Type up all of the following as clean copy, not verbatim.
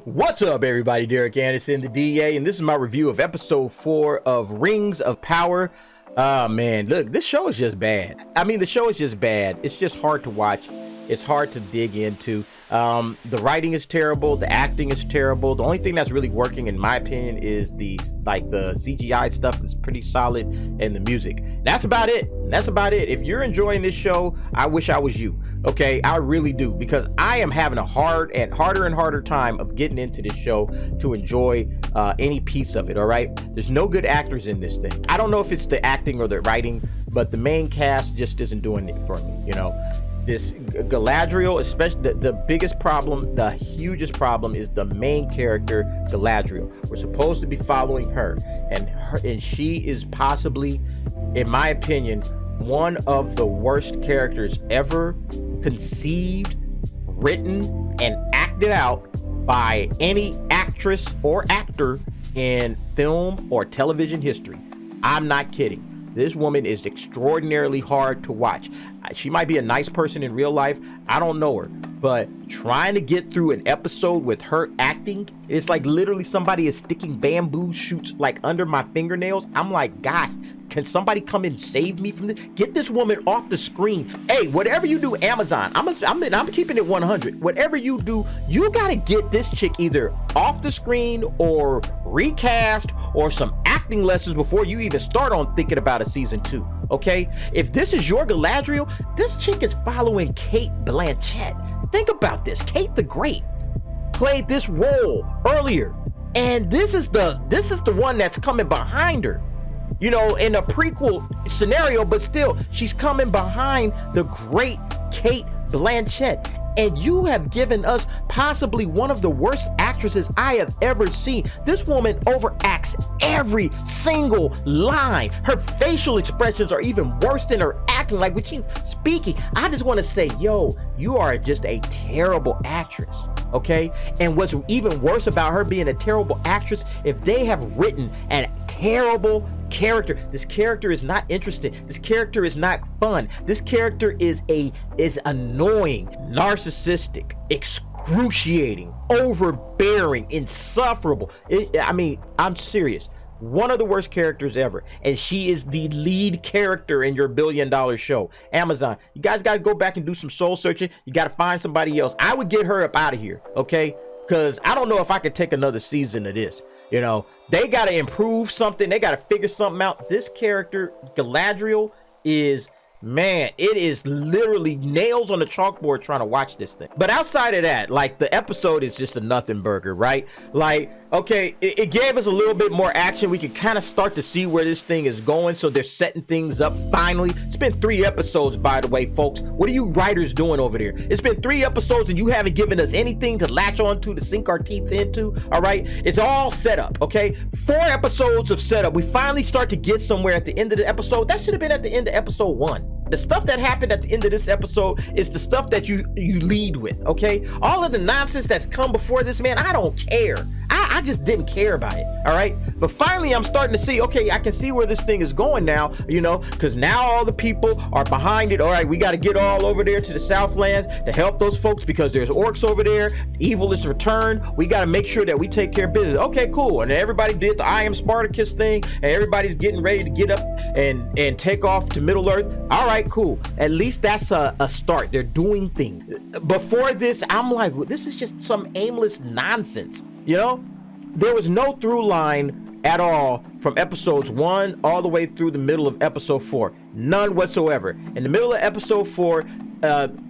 What's up, everybody? Derek Anderson, the DA, and this is my review of episode 4 of Rings of Power. Man, look, this show is just bad. I mean, the show is just bad. It's just hard to watch. It's hard to dig into. The writing is terrible. The acting is terrible. The only thing that's really working, in my opinion, is the CGI stuff is pretty solid, and the music. That's about it. That's about it. If you're enjoying this show, I wish I was you. Okay, I really do, because I am having a harder and harder time of getting into this show to enjoy any piece of it. All right, there's no good actors in this thing. I don't know if it's the acting or the writing, but the main cast just isn't doing it for me. You know, this Galadriel, especially the biggest problem, the hugest problem, is the main character, Galadriel. We're supposed to be following her, and she is possibly, in my opinion, one of the worst characters ever conceived, written, and acted out by any actress or actor in film or television history. I'm not kidding. This woman is extraordinarily hard to watch. She might be a nice person in real life. I don't know her. But trying to get through an episode with her acting, it's like literally somebody is sticking bamboo shoots like under my fingernails. I'm like, gosh, can somebody come and save me from this? Get this woman off the screen. Hey, whatever you do, Amazon, I'm keeping it 100. Whatever you do, you got to get this chick either off the screen or recast or some acting lessons before you even start on thinking about a season 2. Okay? If this is your Galadriel, this chick is following Cate Blanchett. Think about this. Kate the Great played this role earlier, and this is the one that's coming behind her, you know, in a prequel scenario, but still she's coming behind the great Cate Blanchett. And you have given us possibly one of the worst actresses I have ever seen. This woman overacts every single line. Her facial expressions are even worse than her acting. Like when she's speaking, I just want to say, yo, you are just a terrible actress, okay? And what's even worse about her being a terrible actress, if they have written a terrible character, this character is not interesting, this character is not fun, this character is annoying, narcissistic, excruciating, overbearing, insufferable. I mean, I'm serious. One of the worst characters ever, and she is the lead character in your $1 billion show. Amazon, you guys got to go back and do some soul searching. You got to find somebody else. I would get her up out of here, okay? Because I don't know if I could take another season of this. You know, they got to improve something. They got to figure something out. This character, Galadriel, is, man, it is literally nails on the chalkboard trying to watch this thing. But outside of that, like, the episode is just a nothing burger, right? Like, okay, it gave us a little bit more action. We can kind of start to see where this thing is going. So they're setting things up finally. It's been 3 episodes, by the way, folks. What are you writers doing over there? It's been 3 episodes and you haven't given us anything to latch onto, to sink our teeth into. All right, it's all set up. Okay, 4 episodes of setup. We finally start to get somewhere at the end of the episode. That should have been at the end of episode 1. The stuff that happened at the end of this episode is the stuff that you lead with, okay? All of the nonsense that's come before this, man, I don't care. I just didn't care about it, all right? But finally, I'm starting to see, okay, I can see where this thing is going now, you know, because now all the people are behind it. All right, we got to get all over there to the Southlands to help those folks because there's orcs over there. Evil is returned. We got to make sure that we take care of business. Okay, cool. And everybody did the I Am Spartacus thing, and everybody's getting ready to get up and take off to Middle Earth. All right, cool. At least that's a start. They're doing things. Before this, I'm like, this is just some aimless nonsense, you know? There was no through line at all from episodes 1 all the way through the middle of episode 4. None whatsoever. In the middle of episode 4,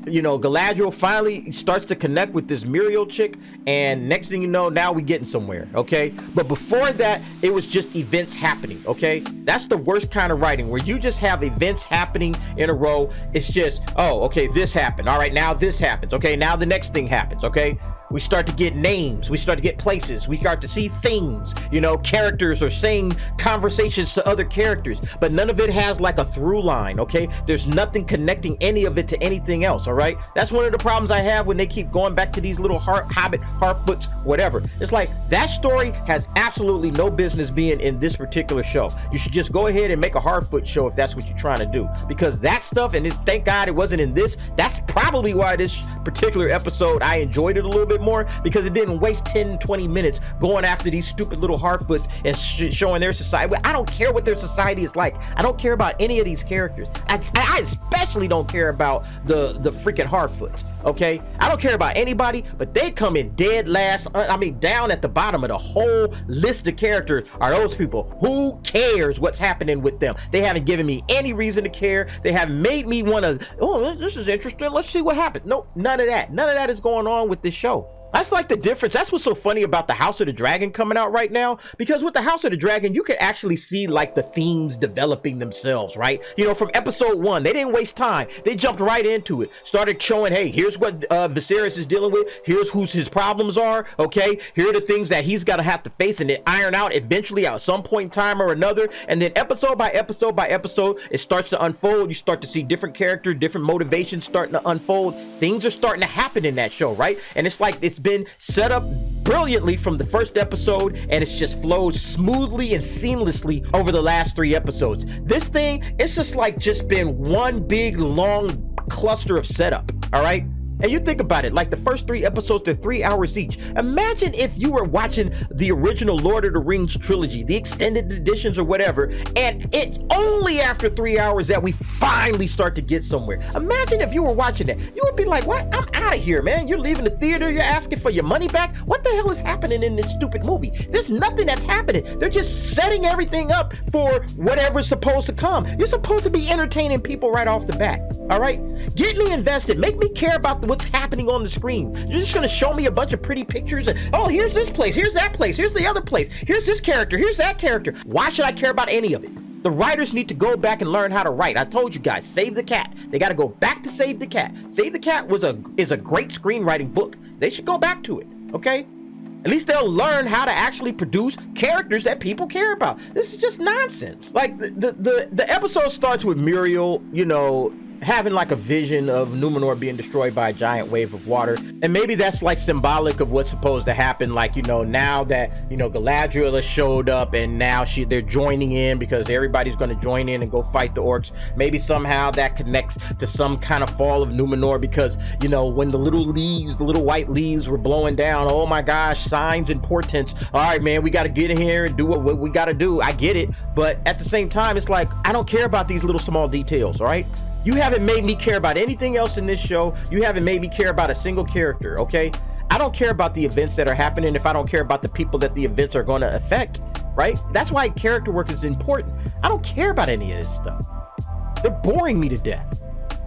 you know, Galadriel finally starts to connect with this Muriel chick, and next thing you know, now we're getting somewhere, okay? But before that, it was just events happening, okay? That's the worst kind of writing, where you just have events happening in a row. It's just, oh, okay, this happened. All right, now this happens. Okay, now the next thing happens, okay? We start to get names, we start to get places, we start to see things, you know, characters are saying conversations to other characters, but none of it has like a through line, okay? There's nothing connecting any of it to anything else, all right? That's one of the problems I have when they keep going back to these little Hobbit, Harfoots, whatever. It's like, that story has absolutely no business being in this particular show. You should just go ahead and make a Harfoot show if that's what you're trying to do, because that stuff, and thank God it wasn't in this, that's probably why this particular episode, I enjoyed it a little bit more because it didn't waste 10, 20 minutes going after these stupid little Harfoots and showing their society. I don't care what their society is like. I don't care about any of these characters. I especially don't care about the freaking Harfoots. Okay, I don't care about anybody, but they come in dead last. I mean, down at the bottom of the whole list of characters are those people. Who cares what's happening with them? They haven't given me any reason to care. They haven't made me want to, oh, this is interesting, let's see what happens. No, none of that. None of that is going on with this show. That's like the difference. That's what's so funny about the House of the Dragon coming out right now, because with the House of the Dragon, you can actually see like the themes developing themselves, right? You know, from episode 1, they didn't waste time. They jumped right into it, started showing, hey, here's what Viserys is dealing with. Here's who his problems are. Okay, here are the things that he's got to have to face and then iron out eventually at some point in time or another. And then episode by episode by episode, it starts to unfold. You start to see different characters, different motivations starting to unfold. Things are starting to happen in that show, right? And it's like it's been set up brilliantly from the first episode, and it's just flowed smoothly and seamlessly over the last 3 episodes. This thing, it's just like just been one big long cluster of setup, all right? And you think about it, like the first 3 episodes, they're 3 hours each. Imagine if you were watching the original Lord of the Rings trilogy, the extended editions or whatever, and it's only after 3 hours that we finally start to get somewhere. Imagine if you were watching that. You would be like, what? I'm out of here, man. You're leaving the theater. You're asking for your money back. What the hell is happening in this stupid movie? There's nothing that's happening. They're just setting everything up for whatever's supposed to come. You're supposed to be entertaining people right off the bat. All right? Get me invested. Make me care about what's happening on the screen. You're just going to show me a bunch of pretty pictures and, oh, here's this place, here's that place, here's the other place, here's this character, here's that character. Why should I care about any of it? The writers need to go back and learn how to write. I told you guys, Save the Cat. They got to go back to Save the Cat. Save the Cat is a great screenwriting book. They should go back to it, okay? At least they'll learn how to actually produce characters that people care about. This is just nonsense. Like the episode starts with Muriel, you know, having like a vision of Numenor being destroyed by a giant wave of water. And maybe that's like symbolic of what's supposed to happen. Like, you know, now that, you know, Galadriel has showed up and now they're joining in because everybody's going to join in and go fight the orcs. Maybe somehow that connects to some kind of fall of Numenor because, you know, when the little white leaves were blowing down, oh my gosh, signs and portents. All right, man, we got to get in here and do what we got to do. I get it. But at the same time, it's like, I don't care about these little small details, all right? You haven't made me care about anything else in this show. You haven't made me care about a single character, okay? I don't care about the events that are happening if I don't care about the people that the events are going to affect, right? That's why character work is important. I don't care about any of this stuff. They're boring me to death.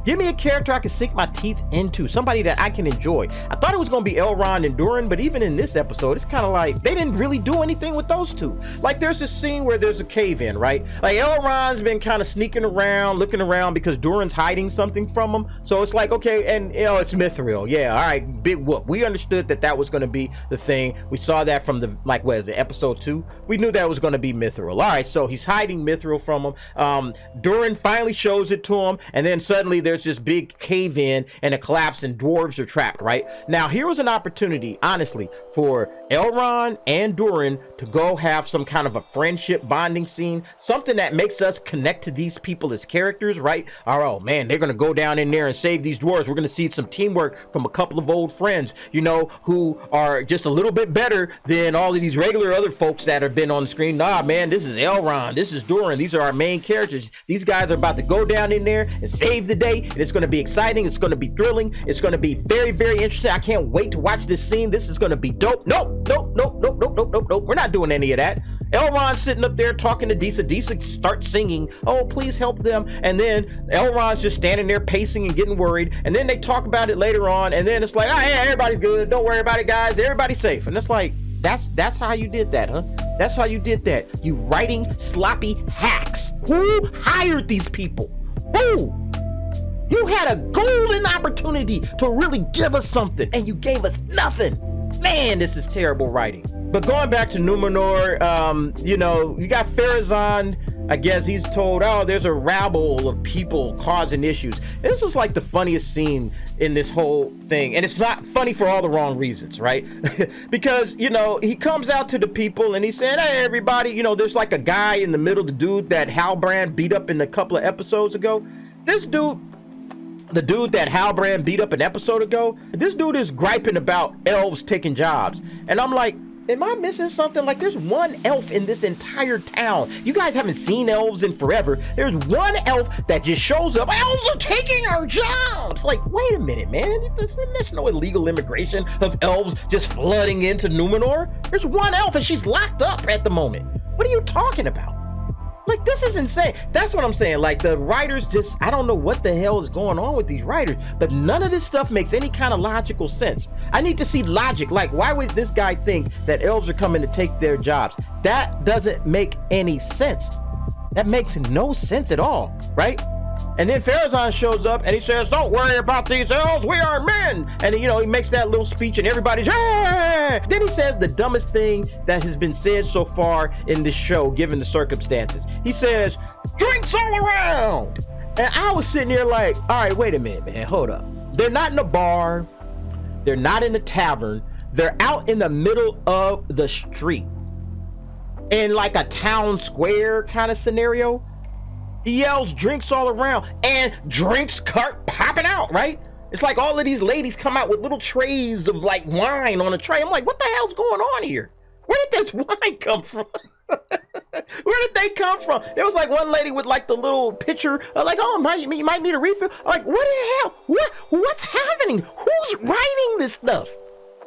Give me a character I can sink my teeth into, somebody that I can enjoy. I thought it was going to be Elrond and Durin, but even in this episode, it's kind of like they didn't really do anything with those two. Like there's this scene where there's a cave in, right? Like Elrond's been kind of sneaking around, looking around because Durin's hiding something from him. So it's like, okay, and you know, it's Mithril. Yeah, all right, big whoop. We understood that was going to be the thing. We saw that from the, like, what is it, episode 2? We knew that was going to be Mithril. All right, so he's hiding Mithril from him. Durin finally shows it to him, and then suddenly there's this big cave in and a collapse and dwarves are trapped, right? Now here was an opportunity, honestly, for Elrond and Durin to go have some kind of a friendship bonding scene, something that makes us connect to these people as characters, right? Oh man, they're gonna go down in there and save these dwarves. We're gonna see some teamwork from a couple of old friends, you know, who are just a little bit better than all of these regular other folks that have been on the screen. Nah, man, this is Elrond, this is Durin, these are our main characters. These guys are about to go down in there and save the day, and it's going to be exciting, it's going to be thrilling, it's going to be very, very interesting. I can't wait to watch this scene. This is going to be dope. Nope. We're not doing any of that. Elrond's sitting up there talking to Disa. Disa starts singing, oh, please help them. And then Elrond's just standing there pacing and getting worried. And then they talk about it later on. And then it's like, oh, yeah, everybody's good. Don't worry about it, guys. Everybody's safe. And it's like, that's how you did that, huh? That's how you did that. You writing sloppy hacks. Who hired these people? Who? You had a golden opportunity to really give us something, and you gave us nothing. Man, this is terrible writing. But going back to Numenor, you know, you got Pharazôn. I guess he's told, oh, there's a rabble of people causing issues. And this was like the funniest scene in this whole thing. And it's not funny for all the wrong reasons, right? Because, you know, he comes out to the people and he's saying, hey, everybody, you know, there's like a guy in the middle, the dude that Halbrand beat up in a couple of episodes ago. This dude the dude that Halbrand beat up an episode ago, this dude is griping about elves taking jobs. And I'm like, am I missing something? Like, there's one elf in this entire town. You guys haven't seen elves in forever. There's one elf that just shows up. Elves are taking our jobs. Like, wait a minute, man. There's no illegal immigration of elves just flooding into Numenor. There's one elf and she's locked up at the moment. What are you talking about? Like, this is insane. That's what I'm saying. Like, the writers just, I don't know what the hell is going on with these writers, but none of this stuff makes any kind of logical sense. I need to see logic. Like, why would this guy think that elves are coming to take their jobs? That doesn't make any sense. That makes no sense at all, right? And then Pharazôn shows up and he says, don't worry about these elves, we are men. And you know, he makes that little speech and everybody's, hey! Then he says the dumbest thing that has been said so far in this show, given the circumstances. He says, drinks all around. And I was sitting there like, all right, wait a minute, man, hold up. They're not in a bar. They're not in a tavern. They're out in the middle of the street in like a town square kind of scenario. He yells drinks all around and drinks start popping out, right? It's like all of these ladies come out with little trays of like wine on a tray. I'm like, what the hell's going on here? Where did this wine come from? Where did they come from? There was like one lady with like the little pitcher, like, oh, you might need a refill. Like, what the hell? What's happening? Who's writing this stuff?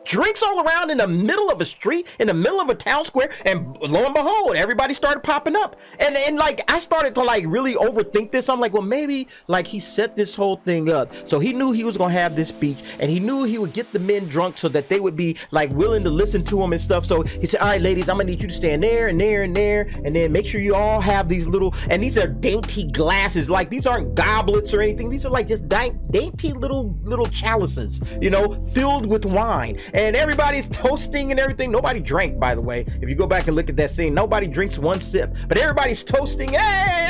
Drinks all around in the middle of a street, in the middle of a town square, and lo and behold, everybody started popping up. And like, I started to like really overthink this. I'm like, well, maybe like he set this whole thing up. So he knew he was gonna have this speech, and he knew he would get the men drunk so that they would be like willing to listen to him and stuff. So he said, all right, ladies, I'm gonna need you to stand there and there and there, and then make sure you all have these little, and these are dainty glasses. Like, these aren't goblets or anything. These are like just dainty little chalices, you know, filled with wine. And everybody's toasting and everything. Nobody drank, by the way. If you go back and look at that scene, nobody drinks one sip, but everybody's toasting. Hey,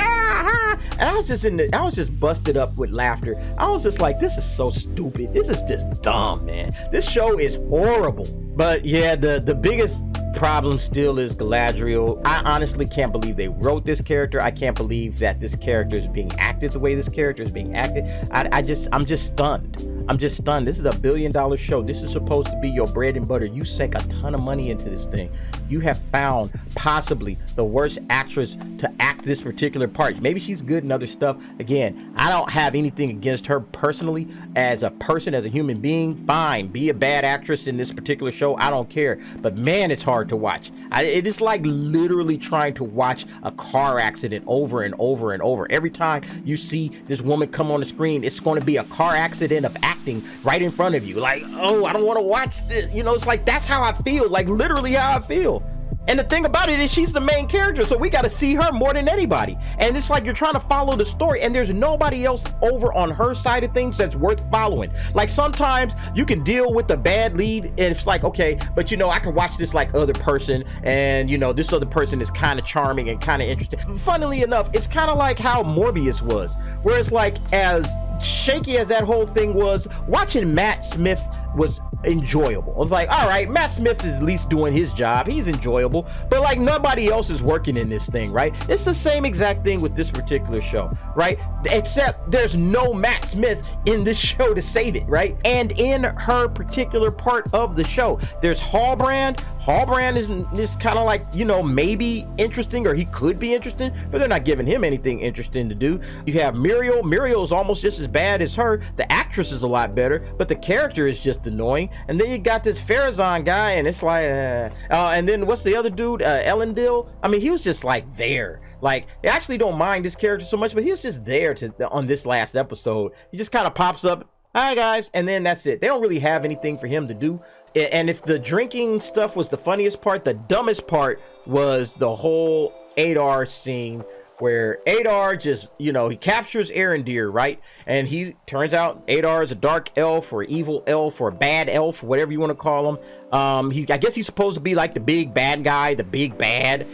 and I was just busted up with laughter. I was just like, this is so stupid. This is just dumb, man. This show is horrible. But yeah, the biggest problem still is Galadriel. I honestly can't believe they wrote this character. I can't believe that this character is being acted the way this character is being acted. I'm just stunned. I'm just stunned. This is a $1 billion show. This is supposed to be your bread and butter. You sank a ton of money into this thing. You have found possibly the worst actress to act this particular part. Maybe she's good in other stuff. Again, I don't have anything against her personally as a person, as a human being. Fine, be a bad actress in this particular show. I don't care. But man, it's hard to watch. It is like literally trying to watch a car accident over and over and over. Every time you see this woman come on the screen, it's going to be a car accident of acting right in front of you. Like, oh, I don't want to watch this. You know, it's like, that's how I feel. Like, literally how I feel. And the thing about it is she's the main character, so we got to see her more than anybody. And it's like you're trying to follow the story and there's nobody else over on her side of things that's worth following. Like, sometimes you can deal with the bad lead and it's like, okay, but you know, I can watch this like other person, and you know, this other person is kind of charming and kind of interesting. Funnily enough, it's kind of like how Morbius was, where it's like, as shaky as that whole thing was, watching Matt Smith was enjoyable. I was like, all right, Matt Smith is at least doing his job. He's enjoyable, but like nobody else is working in this thing, right? It's the same exact thing with this particular show, right? Except there's no Matt Smith in this show to save it, right? And in her particular part of the show, there's Halbrand. Halbrand is kind of like, you know, maybe interesting, or he could be interesting, but they're not giving him anything interesting to do. You have Muriel. Muriel is almost just as bad as her. The actress is a lot better, but the character is just annoying. And then you got this Pharazôn guy, and it's like, and then what's the other dude? Elendil. I mean, he was just like there. Like, I actually don't mind this character so much, but he was just there on this last episode. He just kind of pops up, hi guys, and then that's it. They don't really have anything for him to do. And if the drinking stuff was the funniest part, the dumbest part was the whole Adar scene, where Adar just, you know, he captures Arondir, right? And he turns out Adar is a dark elf or evil elf or bad elf, whatever you want to call him. I guess he's supposed to be like the big bad guy, the big bad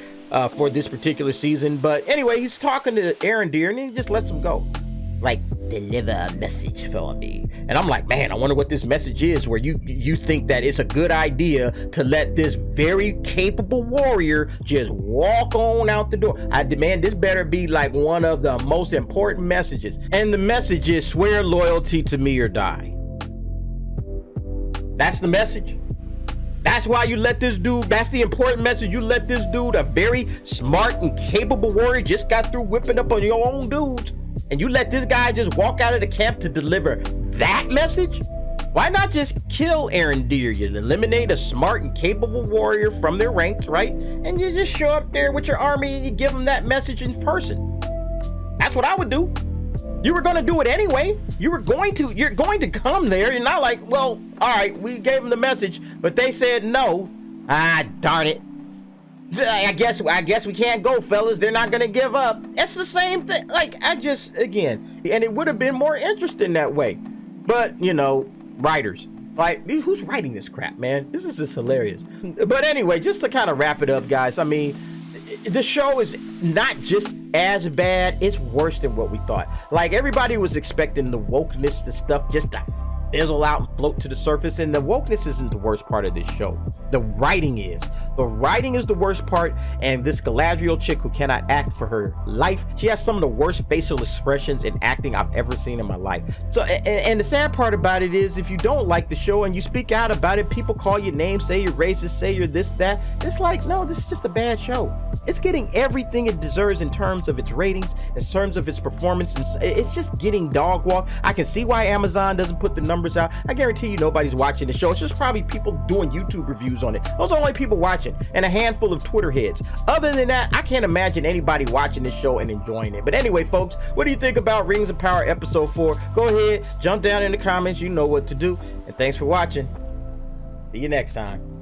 for this particular season. But anyway, he's talking to Arondir and he just lets him go. Like, deliver a message for me. And I'm like, man, I wonder what this message is, where you think that it's a good idea to let this very capable warrior just walk on out the door. I demand this better be like one of the most important messages. And the message is, swear loyalty to me or die. That's the message. That's why you let this dude, that's the important message. You let this dude, a very smart and capable warrior, just got through whipping up on your own dudes, and you let this guy just walk out of the camp to deliver that message? Why not just kill Arendir? You eliminate a smart and capable warrior from their ranks, right? And you just show up there with your army and you give them that message in person. That's what I would do. You were going to do it anyway. You're going to come there. You're not like, well, all right, we gave them the message, but they said no. Ah, darn it. I guess we can't go, fellas. They're not going to give up. It's the same thing. Like, again, and it would have been more interesting that way. But, you know, writers, like, who's writing this crap, man? This is just hilarious. But anyway, just to kind of wrap it up, guys, I mean, the show is not just as bad, it's worse than what we thought. Like, everybody was expecting the wokeness, the stuff just to fizzle out and float to the surface, and the wokeness isn't the worst part of this show. The writing is. The writing is the worst part, and this Galadriel chick who cannot act for her life, she has some of the worst facial expressions and acting I've ever seen in my life. So, and the sad part about it is, if you don't like the show and you speak out about it, people call you names, say you're racist, say you're this, that. It's like, no, this is just a bad show. It's getting everything it deserves in terms of its ratings, in terms of its performance, and it's just getting dog walk. I can see why Amazon doesn't put the numbers out. I guarantee you nobody's watching the show. It's just probably people doing YouTube reviews on it. Those are only people watching, and a handful of Twitter heads. Other than that, I can't imagine anybody watching this show and enjoying it. But anyway, folks, what do you think about Rings of Power episode 4? Go ahead, jump down in the comments. You know what to do. And thanks for watching. See you next time.